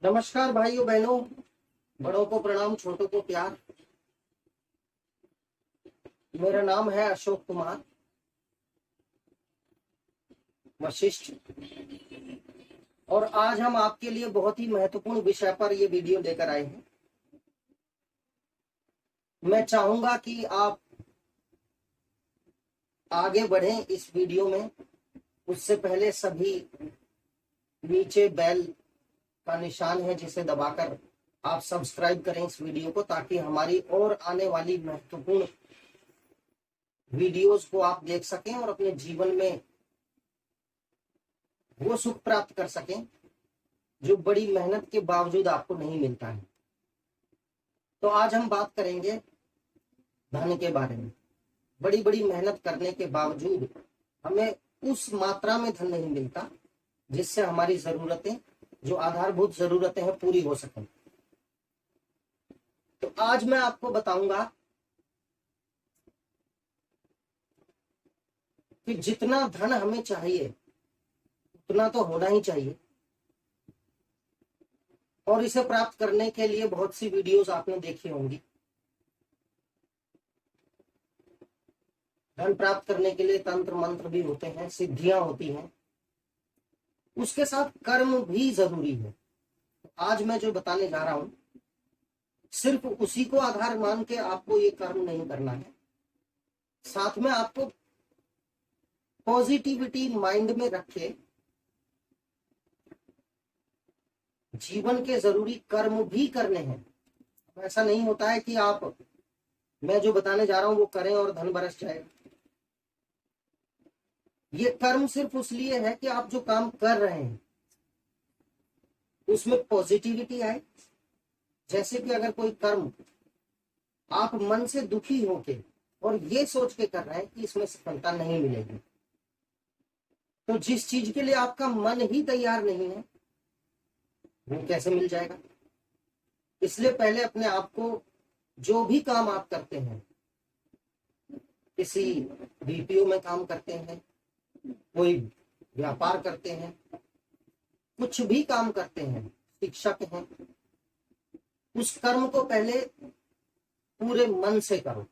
नमस्कार भाइयों बहनों, बड़ों को प्रणाम, छोटों को प्यार। मेरा नाम है अशोक कुमार वशिष्ठ और आज हम आपके लिए बहुत ही महत्वपूर्ण विषय पर ये वीडियो लेकर आए हैं। मैं चाहूंगा कि आप आगे बढ़ें इस वीडियो में। उससे पहले सभी नीचे बेल का निशान है जिसे दबाकर आप सब्सक्राइब करें इस वीडियो को, ताकि हमारी और आने वाली महत्वपूर्ण वीडियोस को आप देख सकें और अपने जीवन में वो सुख प्राप्त कर सकें जो बड़ी मेहनत के बावजूद आपको नहीं मिलता है। तो आज हम बात करेंगे धन के बारे में। बड़ी बड़ी मेहनत करने के बावजूद हमें उस मात्रा में धन नहीं मिलता जिससे हमारी जरूरतें, जो आधारभूत जरूरतें हैं, पूरी हो सकें। तो आज मैं आपको बताऊंगा कि जितना धन हमें चाहिए उतना तो होना ही चाहिए, और इसे प्राप्त करने के लिए बहुत सी वीडियोस आपने देखी होंगी। धन प्राप्त करने के लिए तंत्र मंत्र भी होते हैं, सिद्धियां होती हैं, उसके साथ कर्म भी जरूरी है। आज मैं जो बताने जा रहा हूं, सिर्फ उसी को आधार मान के आपको ये कर्म नहीं करना है, साथ में आपको पॉजिटिविटी माइंड में रखे जीवन के जरूरी कर्म भी करने हैं। ऐसा नहीं होता है कि आप, मैं जो बताने जा रहा हूं वो करें और धन बरस जाए। ये कर्म सिर्फ उसलिए है कि आप जो काम कर रहे हैं उसमें पॉजिटिविटी आए। जैसे कि अगर कोई कर्म आप मन से दुखी होके और ये सोच के कर रहे हैं कि इसमें सफलता नहीं मिलेगी, तो जिस चीज के लिए आपका मन ही तैयार नहीं है वो कैसे मिल जाएगा। इसलिए पहले अपने आप को, जो भी काम आप करते हैं, किसी बीपीओ में काम करते हैं, कोई व्यापार करते हैं, कुछ भी काम करते हैं, शिक्षक हैं, उस कर्म को पहले पूरे मन से करो।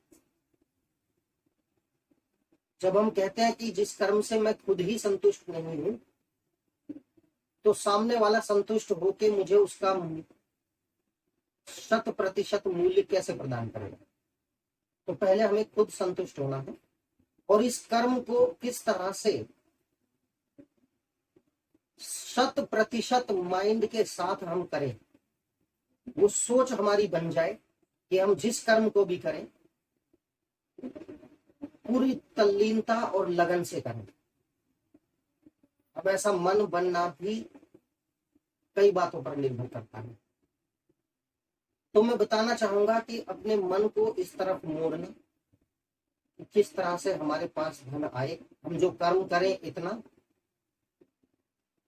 जब हम कहते हैं कि जिस कर्म से मैं खुद ही संतुष्ट नहीं हूं, तो सामने वाला संतुष्ट होके मुझे उसका 100% मूल्य कैसे प्रदान करेगा। तो पहले हमें खुद संतुष्ट होना है, और इस कर्म को किस तरह से 100% माइंड के साथ हम करें, वो सोच हमारी बन जाए कि हम जिस कर्म को भी करें पूरी तल्लीनता और लगन से करें। अब ऐसा मन बनना भी कई बातों पर निर्भर करता है। तो मैं बताना चाहूंगा कि अपने मन को इस तरफ मोड़ना, किस तरह से हमारे पास धन आए। हम जो कर्म करें इतना,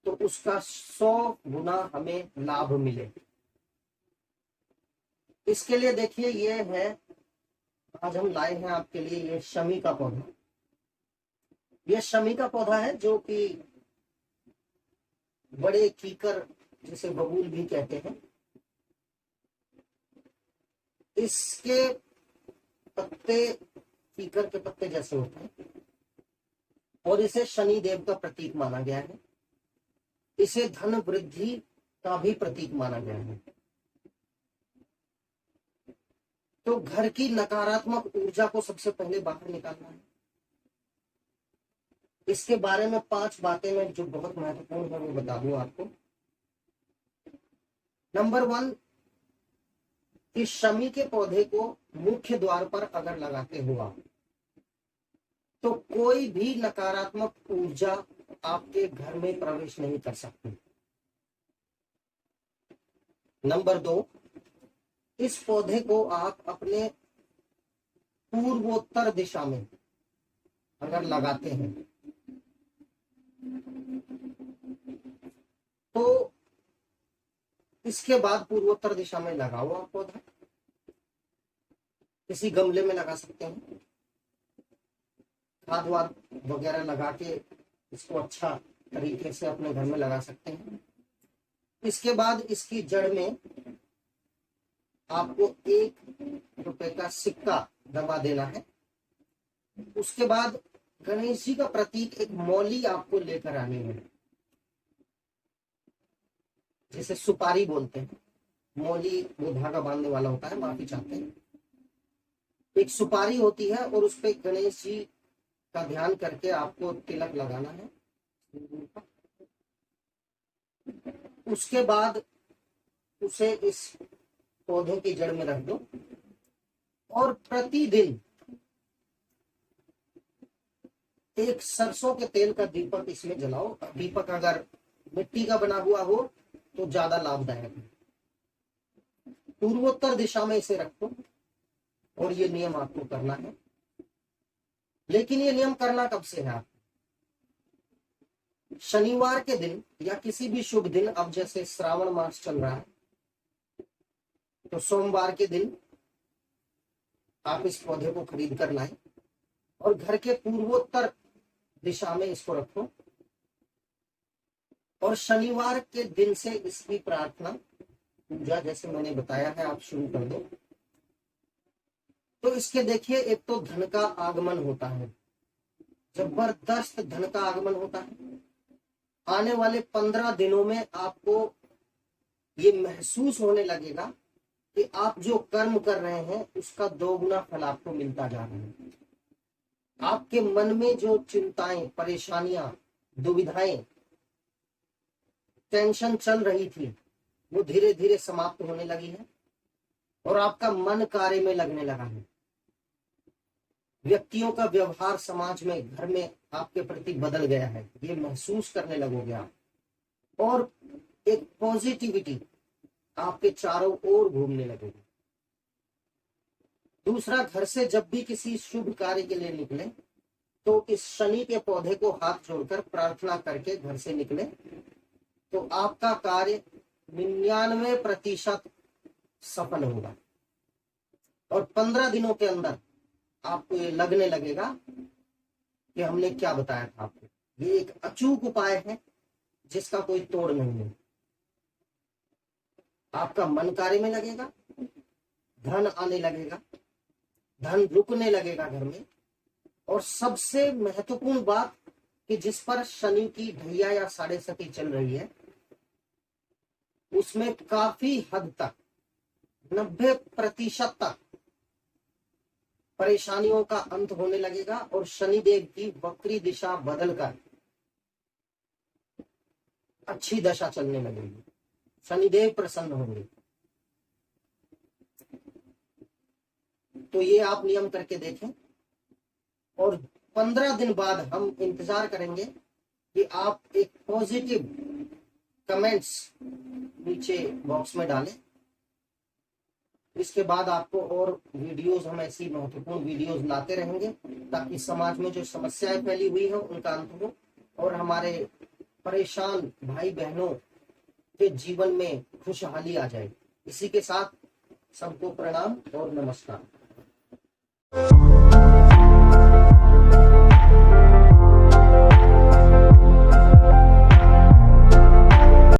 तो उसका 100 गुना हमें लाभ मिले। इसके लिए देखिए, ये है, आज हम लाए हैं आपके लिए ये शमी का पौधा। ये शमी का पौधा है जो कि बड़े कीकर, जिसे बबूल भी कहते हैं, इसके पत्ते कीकर के पत्ते जैसे होते हैं और इसे शनि देव का प्रतीक माना गया है। इसे धन वृद्धि का भी प्रतीक माना गया है। तो घर की नकारात्मक ऊर्जा को सबसे पहले बाहर निकालना है। इसके बारे में 5 बातें मैं जो बहुत महत्वपूर्ण है वो बता दूं आपको। नंबर 1, इस शमी के पौधे को मुख्य द्वार पर अगर लगाते हो आप, तो कोई भी नकारात्मक ऊर्जा आपके घर में प्रवेश नहीं कर सकती। नंबर 2, इस पौधे को आप अपने पूर्वोत्तर दिशा में अगर लगाते हैं, तो इसके बाद पूर्वोत्तर दिशा में लगाओ आप पौधा। किसी गमले में लगा सकते हैं, खाद वाद वगैरह लगा के इसको अच्छा तरीके से अपने घर में लगा सकते हैं। इसके बाद इसकी जड़ में आपको 1 रुपए का सिक्का दबा देना है। उसके बाद गणेश जी का प्रतीक एक मौली आपको लेकर आनी है, जिसे सुपारी बोलते हैं। मौली वो धागा बांधने वाला होता है, माफी चाहते हैं। एक सुपारी होती है और उस पे गणेश जी का ध्यान करके आपको तिलक लगाना है। उसके बाद उसे इस पौधे की जड़ में रख दो और प्रतिदिन एक सरसों के तेल का दीपक इसमें जलाओ। दीपक अगर मिट्टी का बना हुआ हो तो ज्यादा लाभदायक है। पूर्वोत्तर दिशा में इसे रखो और ये नियम आपको करना है। लेकिन ये नियम करना कब से है? आप शनिवार के दिन या किसी भी शुभ दिन, अब जैसे श्रावण मास चल रहा है तो सोमवार के दिन आप इस पौधे को खरीद कर लाएं और घर के पूर्वोत्तर दिशा में इसको रखो और शनिवार के दिन से इसकी प्रार्थना पूजा जैसे मैंने बताया है आप शुरू कर दो। तो इसके देखिए, एक तो धन का आगमन होता है, जबरदस्त धन का आगमन होता है। आने वाले 15 दिनों में आपको ये महसूस होने लगेगा कि आप जो कर्म कर रहे हैं उसका दोगुना फल आपको मिलता जा रहा है। आपके मन में जो चिंताएं, परेशानियां, दुविधाएं, टेंशन चल रही थी वो धीरे धीरे समाप्त होने लगी है और आपका मन कार्य में लगने लगा है। व्यक्तियों का व्यवहार समाज में, घर में आपके प्रति बदल गया है, ये महसूस करने लगोगे आप। और एक पॉजिटिविटी आपके चारों ओर घूमने लगेगी। दूसरा, घर से जब भी किसी शुभ कार्य के लिए निकले तो इस शनि के पौधे को हाथ जोड़कर प्रार्थना करके घर से निकले तो आपका कार्य 99% सफल होगा। और 15 दिनों के अंदर आपको ये लगने लगेगा कि हमने क्या बताया था आपको। ये एक अचूक उपाय है जिसका कोई तोड़ नहीं है। आपका मन कार्य में लगेगा, धन आने लगेगा, धन रुकने लगेगा घर में। और सबसे महत्वपूर्ण बात कि जिस पर शनि की ढैया या साढ़े सती चल रही है उसमें काफी हद तक 90% तक परेशानियों का अंत होने लगेगा और शनिदेव की वक्री दिशा बदलकर अच्छी दशा चलने लगेगी। शनिदेव प्रसन्न होंगे। तो ये आप नियम करके देखें और 15 दिन बाद हम इंतजार करेंगे कि आप एक पॉजिटिव कमेंट्स नीचे बॉक्स में डालें। इसके बाद आपको और वीडियोस, हम ऐसी महत्वपूर्ण वीडियोस लाते रहेंगे ताकि समाज में जो समस्याएं फैली हुई हैं उनका अंत हो और हमारे परेशान भाई बहनों के जीवन में खुशहाली आ जाए। इसी के साथ सबको प्रणाम और नमस्कार।